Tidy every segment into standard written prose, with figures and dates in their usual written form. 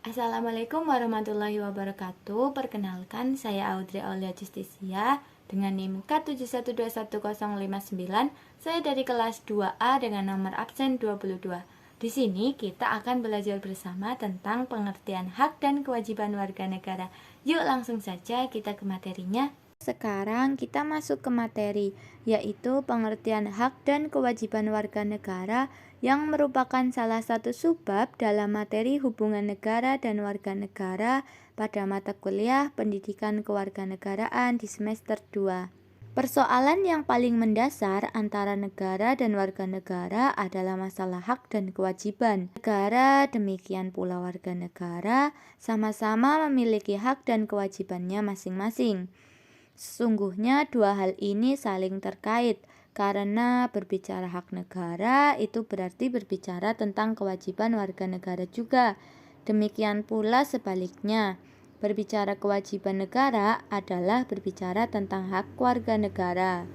Assalamualaikum warahmatullahi wabarakatuh. Perkenalkan, saya Audrey Aulia Justisia dengan NIM K71211059. Saya dari kelas 2A dengan nomor absen 22. Di sini kita akan belajar bersama tentang pengertian hak dan kewajiban warga negara. Yuk langsung saja kita ke materinya. Sekarang kita masuk ke materi, yaitu pengertian hak dan kewajiban warga negara yang merupakan salah satu subbab dalam materi hubungan negara dan warga negara pada mata kuliah pendidikan kewarganegaraan di semester 2. Persoalan yang paling mendasar antara negara dan warga negara adalah masalah hak dan kewajiban. Negara, demikian pula warga negara, sama-sama memiliki hak dan kewajibannya masing-masing. Sesungguhnya dua hal ini saling terkait, karena berbicara hak negara itu berarti berbicara tentang kewajiban warga negara juga. Demikian pula sebaliknya, berbicara kewajiban negara adalah berbicara tentang hak warga negara.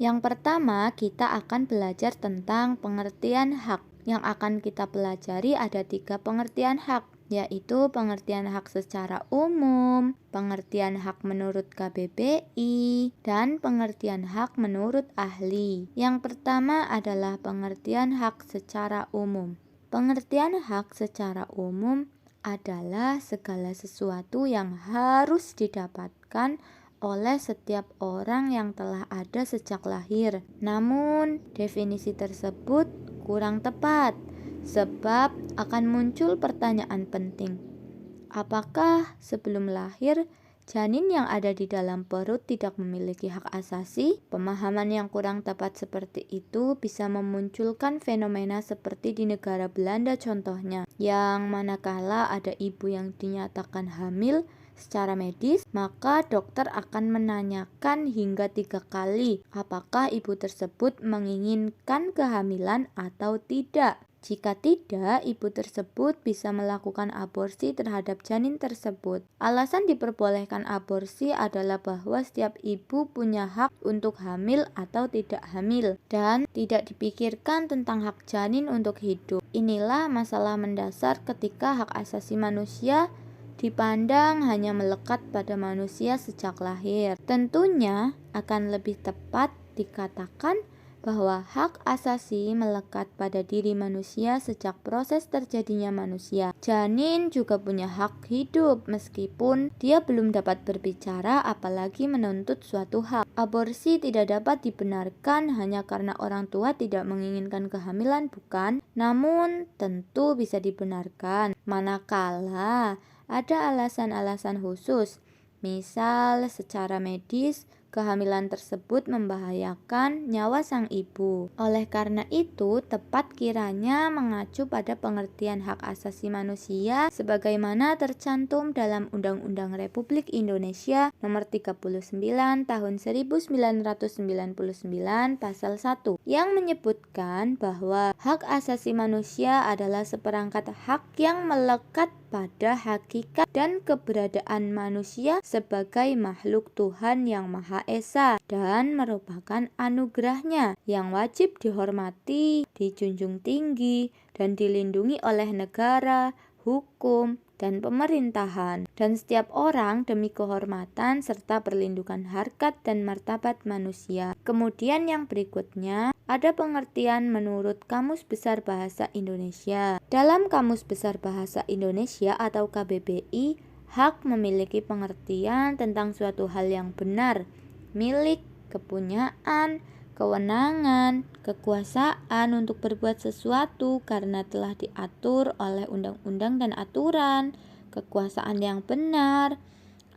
Yang pertama, kita akan belajar tentang pengertian hak. Yang akan kita pelajari ada 3 pengertian hak, yaitu pengertian hak secara umum, pengertian hak menurut KBBI, dan pengertian hak menurut ahli. Yang pertama adalah pengertian hak secara umum. Pengertian hak secara umum adalah segala sesuatu yang harus didapatkan oleh setiap orang yang telah ada sejak lahir. Namun, definisi tersebut kurang tepat, sebab akan muncul pertanyaan penting. Apakah sebelum lahir, janin yang ada di dalam perut tidak memiliki hak asasi? Pemahaman yang kurang tepat seperti itu bisa memunculkan fenomena seperti di negara Belanda contohnya, yang manakala ada ibu yang dinyatakan hamil secara medis, maka dokter akan menanyakan hingga 3 kali apakah ibu tersebut menginginkan kehamilan atau tidak. Jika tidak, ibu tersebut bisa melakukan aborsi terhadap janin tersebut. Alasan diperbolehkan aborsi adalah bahwa setiap ibu punya hak untuk hamil atau tidak hamil, dan tidak dipikirkan tentang hak janin untuk hidup. Inilah masalah mendasar ketika hak asasi manusia dipandang hanya melekat pada manusia sejak lahir. Tentunya akan lebih tepat dikatakan bahwa hak asasi melekat pada diri manusia sejak proses terjadinya manusia. Janin juga punya hak hidup meskipun dia belum dapat berbicara apalagi menuntut suatu hak. Aborsi tidak dapat dibenarkan hanya karena orang tua tidak menginginkan kehamilan, bukan? Namun tentu bisa dibenarkan manakala ada alasan-alasan khusus, misal secara medis kehamilan tersebut membahayakan nyawa sang ibu. Oleh karena itu, tepat kiranya mengacu pada pengertian hak asasi manusia sebagaimana tercantum dalam Undang-Undang Republik Indonesia Nomor 39 Tahun 1999 Pasal 1 yang menyebutkan bahwa hak asasi manusia adalah seperangkat hak yang melekat pada hakikat dan keberadaan manusia sebagai makhluk Tuhan yang Maha Esa dan merupakan anugerahnya yang wajib dihormati, dijunjung tinggi, dan dilindungi oleh negara, hukum, dan pemerintahan, dan setiap orang demi kehormatan serta perlindungan harkat dan martabat manusia. Kemudian yang berikutnya ada pengertian menurut Kamus Besar Bahasa Indonesia. Dalam Kamus Besar Bahasa Indonesia atau KBBI, hak memiliki pengertian tentang suatu hal yang benar, milik, kepunyaan, kewenangan, kekuasaan untuk berbuat sesuatu karena telah diatur oleh undang-undang dan aturan, kekuasaan yang benar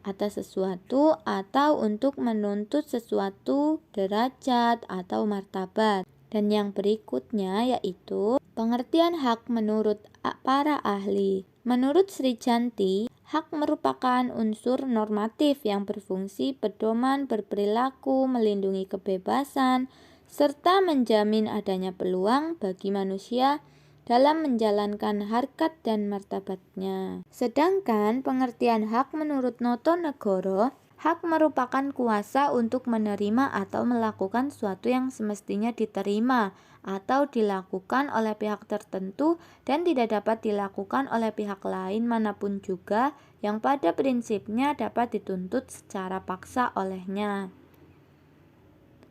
atas sesuatu atau untuk menuntut sesuatu derajat atau martabat. Dan yang berikutnya yaitu pengertian hak menurut para ahli. Menurut Sri Janti, hak merupakan unsur normatif yang berfungsi pedoman berperilaku, melindungi kebebasan, serta menjamin adanya peluang bagi manusia dalam menjalankan harkat dan martabatnya. Sedangkan pengertian hak menurut Noto Negoro, Hak merupakan kuasa untuk menerima atau melakukan sesuatu yang semestinya diterima atau dilakukan oleh pihak tertentu dan tidak dapat dilakukan oleh pihak lain manapun juga yang pada prinsipnya dapat dituntut secara paksa olehnya.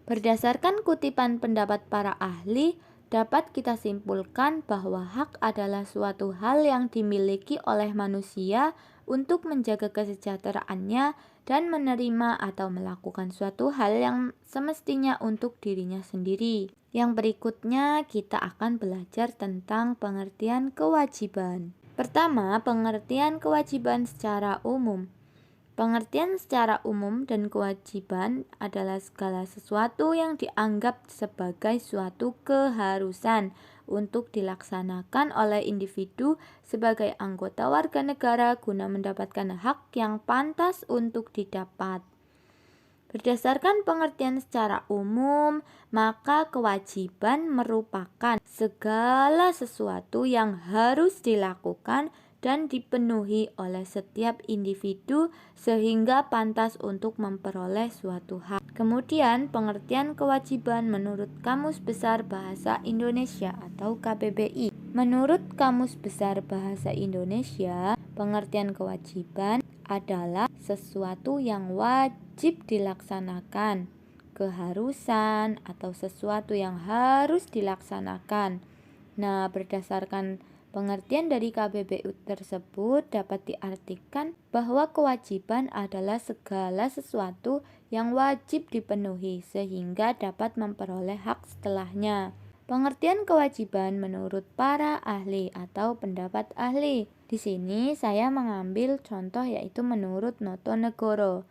Berdasarkan kutipan pendapat para ahli, dapat kita simpulkan bahwa hak adalah suatu hal yang dimiliki oleh manusia untuk menjaga kesejahteraannya dan menerima atau melakukan suatu hal yang semestinya untuk dirinya sendiri. Yang berikutnya kita akan belajar tentang pengertian kewajiban. Pertama, pengertian kewajiban secara umum. Pengertian secara umum dan kewajiban adalah segala sesuatu yang dianggap sebagai suatu keharusan untuk dilaksanakan oleh individu sebagai anggota warga negara guna mendapatkan hak yang pantas untuk didapat. Berdasarkan pengertian secara umum, maka kewajiban merupakan segala sesuatu yang harus dilakukan dan dipenuhi oleh setiap individu sehingga pantas untuk memperoleh suatu hak. Kemudian, pengertian kewajiban menurut Kamus Besar Bahasa Indonesia atau KBBI. Menurut Kamus Besar Bahasa Indonesia, pengertian kewajiban adalah sesuatu yang wajib dilaksanakan, keharusan atau sesuatu yang harus dilaksanakan. Nah, berdasarkan pengertian dari KBBI tersebut dapat diartikan bahwa kewajiban adalah segala sesuatu yang wajib dipenuhi sehingga dapat memperoleh hak setelahnya. Pengertian kewajiban menurut para ahli atau pendapat ahli. Di sini saya mengambil contoh yaitu menurut Noto Negoro.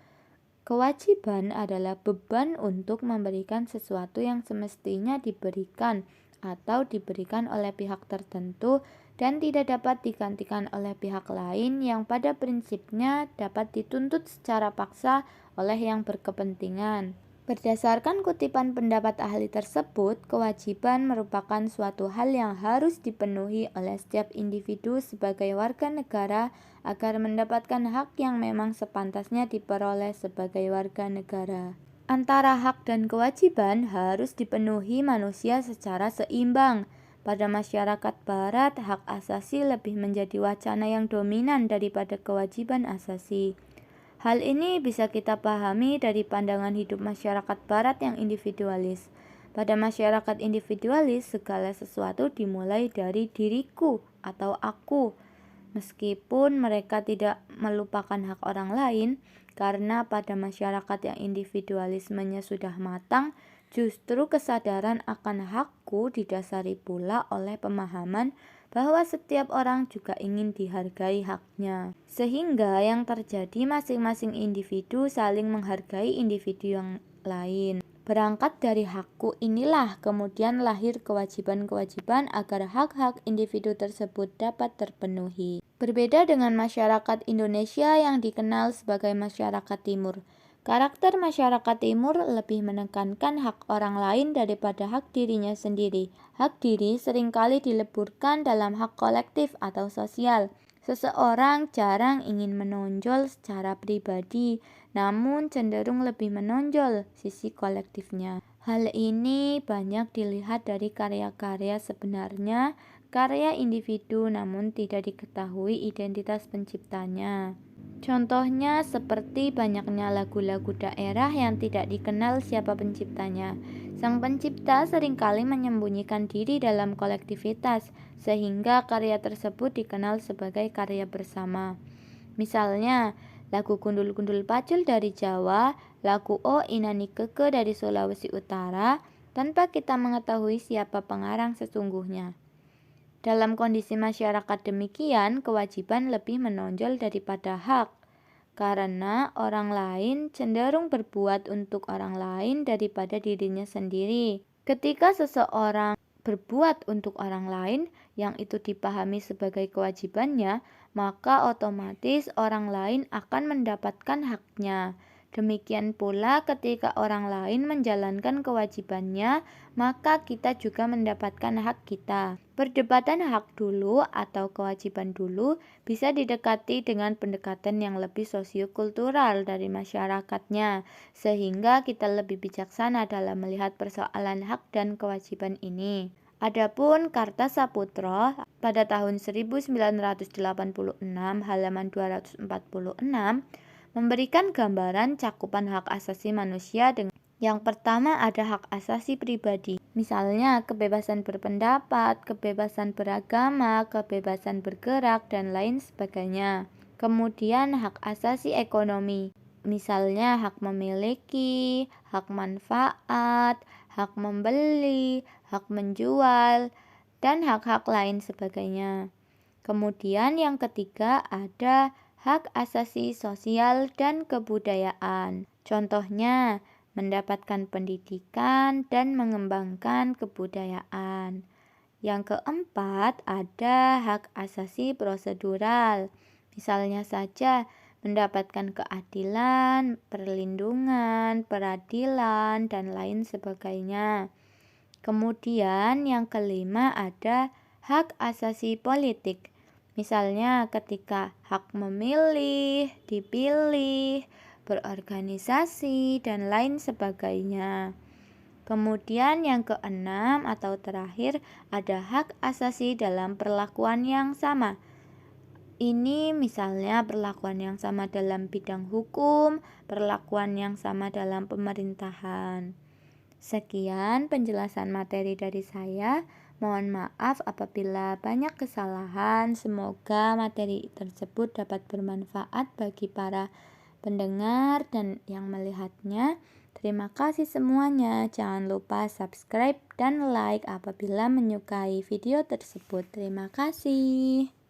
Kewajiban adalah beban untuk memberikan sesuatu yang semestinya diberikan atau diberikan oleh pihak tertentu dan tidak dapat digantikan oleh pihak lain yang pada prinsipnya dapat dituntut secara paksa oleh yang berkepentingan. Berdasarkan kutipan pendapat ahli tersebut, kewajiban merupakan suatu hal yang harus dipenuhi oleh setiap individu sebagai warga negara agar mendapatkan hak yang memang sepantasnya diperoleh sebagai warga negara. Antara hak dan kewajiban harus dipenuhi manusia secara seimbang. Pada masyarakat barat, hak asasi lebih menjadi wacana yang dominan daripada kewajiban asasi. Hal ini bisa kita pahami dari pandangan hidup masyarakat barat yang individualis. Pada masyarakat individualis, segala sesuatu dimulai dari diriku atau aku. Meskipun mereka tidak melupakan hak orang lain, karena pada masyarakat yang individualismenya sudah matang, justru kesadaran akan hakku didasari pula oleh pemahaman bahwa setiap orang juga ingin dihargai haknya. Sehingga yang terjadi masing-masing individu saling menghargai individu yang lain. Berangkat dari hakku inilah kemudian lahir kewajiban-kewajiban agar hak-hak individu tersebut dapat terpenuhi. Berbeda dengan masyarakat Indonesia yang dikenal sebagai masyarakat timur. Karakter masyarakat timur lebih menekankan hak orang lain daripada hak dirinya sendiri. Hak diri seringkali dileburkan dalam hak kolektif atau sosial. Seseorang jarang ingin menonjol secara pribadi, namun cenderung lebih menonjol sisi kolektifnya. Hal ini banyak dilihat dari karya-karya sebenarnya, karya individu namun tidak diketahui identitas penciptanya. Contohnya seperti banyaknya lagu-lagu daerah yang tidak dikenal siapa penciptanya. Sang pencipta seringkali menyembunyikan diri dalam kolektivitas, sehingga karya tersebut dikenal sebagai karya bersama. Misalnya, lagu Gundul-Gundul Pacul dari Jawa, lagu O Inani Keke dari Sulawesi Utara, tanpa kita mengetahui siapa pengarang sesungguhnya. Dalam kondisi masyarakat demikian, kewajiban lebih menonjol daripada hak, karena orang lain cenderung berbuat untuk orang lain daripada dirinya sendiri. Ketika seseorang berbuat untuk orang lain yang itu dipahami sebagai kewajibannya, maka otomatis orang lain akan mendapatkan haknya. Demikian pula ketika orang lain menjalankan kewajibannya, maka kita juga mendapatkan hak kita. Perdebatan hak dulu atau kewajiban dulu bisa didekati dengan pendekatan yang lebih sosiokultural dari masyarakatnya, sehingga kita lebih bijaksana dalam melihat persoalan hak dan kewajiban ini. Adapun Kartasaputro pada tahun 1986 halaman 246 memberikan gambaran cakupan hak asasi manusia dengan yang pertama ada hak asasi pribadi. Misalnya kebebasan berpendapat, kebebasan beragama, kebebasan bergerak, dan lain sebagainya. Kemudian hak asasi ekonomi. Misalnya hak memiliki, hak manfaat, hak membeli, hak menjual, dan hak-hak lain sebagainya. Kemudian yang ketiga ada hak asasi sosial dan kebudayaan. Contohnya, mendapatkan pendidikan dan mengembangkan kebudayaan. Yang keempat, ada hak asasi prosedural. Misalnya saja, mendapatkan keadilan, perlindungan, peradilan, dan lain sebagainya. Kemudian yang kelima ada hak asasi politik. Misalnya ketika hak memilih, dipilih, berorganisasi, dan lain sebagainya. Kemudian yang keenam atau terakhir ada hak asasi dalam perlakuan yang sama. Ini misalnya perlakuan yang sama dalam bidang hukum, perlakuan yang sama dalam pemerintahan. Sekian penjelasan materi dari saya. Mohon maaf apabila banyak kesalahan. Semoga materi tersebut dapat bermanfaat bagi para pendengar dan yang melihatnya. Terima kasih semuanya. Jangan lupa subscribe dan like apabila menyukai video tersebut. Terima kasih.